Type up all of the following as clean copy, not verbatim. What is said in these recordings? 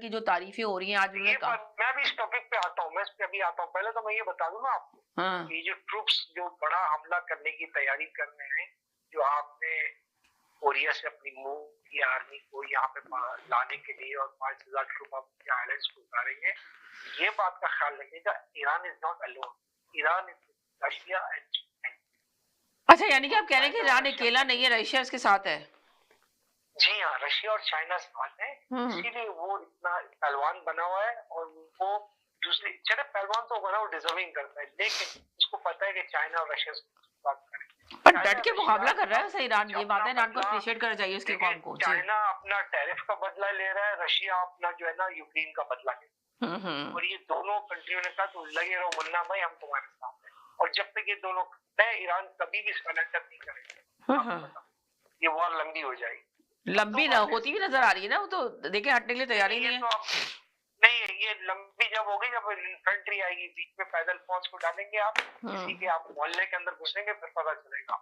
की जो तारीफें हो रही हैं आज उन्होंने कहा। मैं भी इस टॉपिक पे आता हूँ, मैं इस पे अभी आता हूँ। पहले तो मैं ये बता दूं ना आपको, हाँ। ये जो ट्रूप्स जो बड़ा हमला करने की तैयारी कर रहे हैं, जो आपने कोरिया से अपनी मूव की आर्मी को यहाँ पे लाने के लिए और 5,000 ट्रूप अपने आइलैंड्स को उतारेंगे, ये बात का ख्याल रखिएगा, Iran is not alone, Iran is Russia and China. अच्छा, यानी कि आप कह रहे हैं कि ईरान अकेला नहीं है, रशिया इसके साथ है। जी हाँ, रशिया और चाइना साथ है, इसीलिए वो इतना पहलवान बना हुआ है। और वो दूसरी चलो पहलवान तो बना, वो डिजर्विंग करता है, लेकिन उसको पता है कि चाइना और रशिया बात करें, पर डट के मुकाबला कर रहा है वैसे ईरान, ये बात है, ईरान को अप्रिशिएट करना चाहिए उसके काम को। चाइना अपना टैरिफ का बदला ले रहा है, रशिया अपना जो है ना यूक्रेन का बदला ले रहा है, और ये दोनों कंट्रियों ने कहा तो लगे रहो मुन्ना भाई, हम तुम्हारे साथ हैं। और जब तक ये दोनों ईरान कभी भी सरेंडर नहीं करेगा, ये वॉर लंबी हो जाएगी, लंबी ना होती भी नजर आ रही है ना, वो तो देखे हटने के लिए तैयार ही नहीं है। नहीं, ये लंबी जब होगी, जब इन्फेंट्री आएगी बीच में, पैदल फौज को डालेंगे आप किसी के, आप मोहल्ले के अंदर घुसेंगे, फिर पता चलेगा।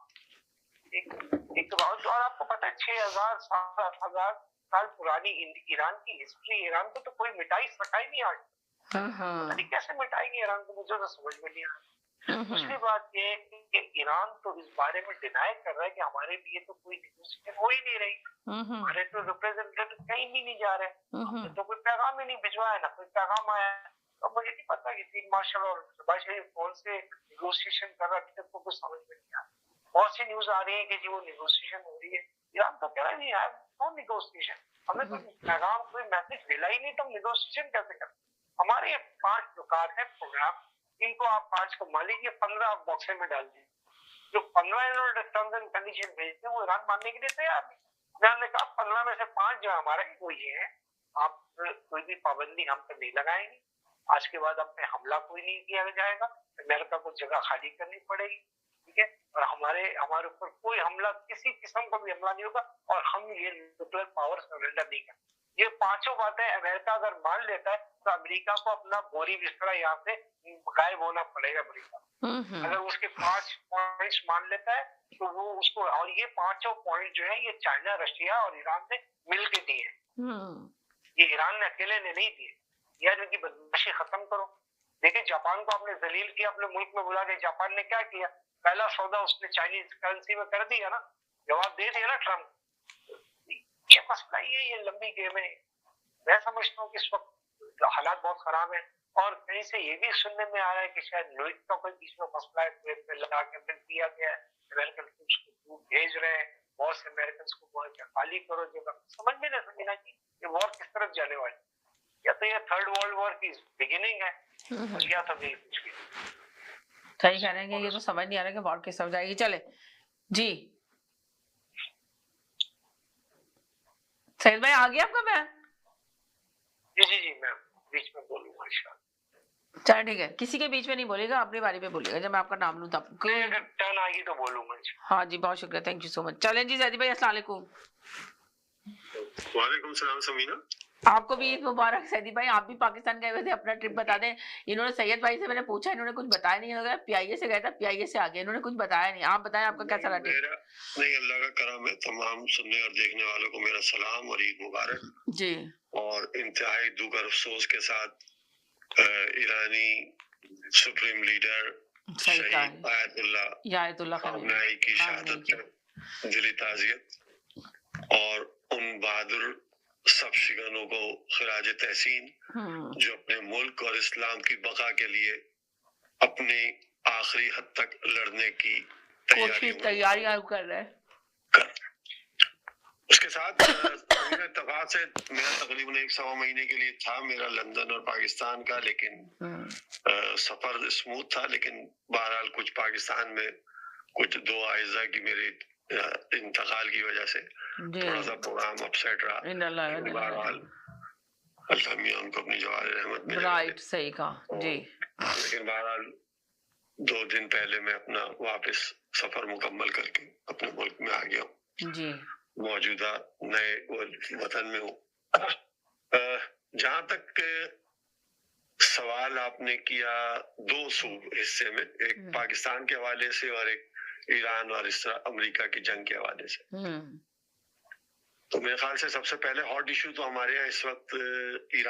एक और आपको पता है 6,000 7,000 साल पुरानी ईरान की हिस्ट्री, ईरान को तो कोई मिटा ही सका ही नहीं आज। पता नहीं कैसे मिटाएंगे ईरान को, मुझे तो समझ में नहीं आ रहा। दूसरी बात ये कि ईरान तो इस बारे में डिनाई कर रहा है कि हमारे लिए तो कोई नेगोशिएशन हो ही नहीं रही, हमारे तो रिप्रेजेंटेटिव कहीं भी नहीं जा रहे, तो कोई पैगाम ही नहीं भिजवाया, ना कोई पैगाम आया। तो मुझे नहीं पता कि फील्ड मार्शल और सुभाष कौन से नेगोशिएशन कर रहा है, अभी तक तो कुछ समझ में नहीं आ रहा। बहुत सी न्यूज आ रही है कि जी वो नेगोशिएशन हो रही है, ईरान तो कह रहा है नहीं यार, नो नेगोशिएशन, हमें कोई पैगाम कोई मैसेज मिला ही नहीं, तो नेगोशिएशन कैसे करें। हमारे 5 प्रकार है प्रोग्राम, इनको आप 5 को मान लीजिए, 15 बॉक्से में डाल दीजिए, जो 15 इन्होंने टर्म्स एंड कंडीशन भेजते हैं वो ईरान मानने के लिए तैयार नहीं। ईरान ने कहा 15 में से 5 जो हमारे वो ये है, आप कोई भी पाबंदी हम पर नहीं लगाएंगे, आज के बाद हम पे हमला कोई नहीं किया जाएगा, अमेरिका को जगह खाली करनी पड़ेगी, ठीक है, और हमारे ऊपर कोई हमला, किसी किस्म का भी हमला नहीं होगा, और हम ये न्यूक्लियर पावर सरेंडर नहीं करेंगे। ये 5 बातें अमेरिका अगर मान लेता है तो अमेरिका को अपना बोरी बिस्तरा यहाँ से गायब होना पड़ेगा। अमेरिका अगर उसके 5 पॉइंट्स मान लेता है तो वो उसको, और ये 5 पॉइंट जो है ये चाइना, रशिया और ईरान ने मिलकर दिए हैं, ये ईरान ने अकेले ने नहीं दिए। यार इनकी बदमाशी खत्म करो। देखिए जापान को आपने जलील किया, अपने मुल्क में बुला के, जापान ने क्या किया, पहला सौदा उसने चाइनीज करेंसी में कर दिया ना, जवाब दे दिया ना ट्रम्प। ये मसला ये लंबी गेम है। मैं समझता हूँ कि इस वक्त हालात बहुत खराब है, और कहीं से ये भी सुनने में आ रहा है कि शायद न्यूयॉर्क का कोई बीच में मसला है, कुवैत में लगा के फिर दिया गया है, अमेरिकन ट्रूप्स को भेज रहे हैं, बहुत से अमेरिकन को बोल के खाली करो जगह। समझ में नहीं समझना कि ये वॉर किस तरफ जाने वाली, या तो ये थर्ड वर्ल्ड वॉर की बिगिनिंग है, या तो नहीं कुछ भी। सही कह रहे हैं, ये तो समझ नहीं आ रहा कि वॉर किस तरफ जाएगी। चले जी, सैयद भाई आ गया आपका मैं? जी मैं बीच में बोलूंगा इंशाल्लाह। चलो ठीक है, किसी के बीच में नहीं बोलेगा, अपनी बारी पे बोलेगा, जब मैं आपका नाम लूं तब। अगर टर्न आएगी तो बोलूंगा। हाँ जी, बहुत शुक्रिया, थैंक यू सो मच। चलें जी सैदी भाई, अस्सलाम वालेकुम। वालेकुम सलाम समीना। आपको भी ईद मुबारक सैदी भाई, आप भी पाकिस्तान गए हुए थे, अपना ट्रिप बता दें। इन्होंने सैयद भाई से मैंने पूछा, इन्होंने कुछ बताया नहीं, होगा पीआईए से गया था, पीआईए से आ गए, इन्होंने कुछ बताया नहीं। आप बताएं आपका कैसा रहा ट्रिप? नहीं, अल्लाह का करम है, तमाम सुनने और देखने वालों को मेरा सलाम और ईद मुबारक जी। और इंतहाई दुख और अफसोस के साथ ईरानी सुप्रीम लीडर शहीद आयतुल्लाह खamenei की शहादत पर दिली ताज़ियत और उन बहादुर सबशिगनों को खिराज तहसीन जो अपने मुल्क और इस्लाम की बका के लिए अपनी आखिरी हद तक लड़ने की तैयारियां कर रहे हैं। उसके साथ इत्तेफाक से मेरा तकरीबन 1-1.25 महीने के लिए था मेरा लंदन और पाकिस्तान का, लेकिन सफर स्मूथ था, लेकिन बहरहाल कुछ पाकिस्तान में कुछ 2 आइज़ा की मेरे इंतकाल की वजह से थोड़ा सा प्रोग्राम अपसेट रहा। बहरहाल अल्लाह मियां उनको अपनी जवाब रहमत में राइट, सही कहा जी। लेकिन बहरहाल 2 दिन पहले मैं अपना वापस सफर मुकम्मल करके अपने मुल्क में आ गया हूँ जी। मौजूदा नए वतन में हूँ। जहाँ तक सवाल आपने किया 2 हिस्से में, एक पाकिस्तान के हवाले से और एक ईरान और अमेरिका की जंग के हवाले से, तो मेरे ख्याल से सबसे पहले हॉट इशू तो हमारे यहाँ इस वक्त ईरान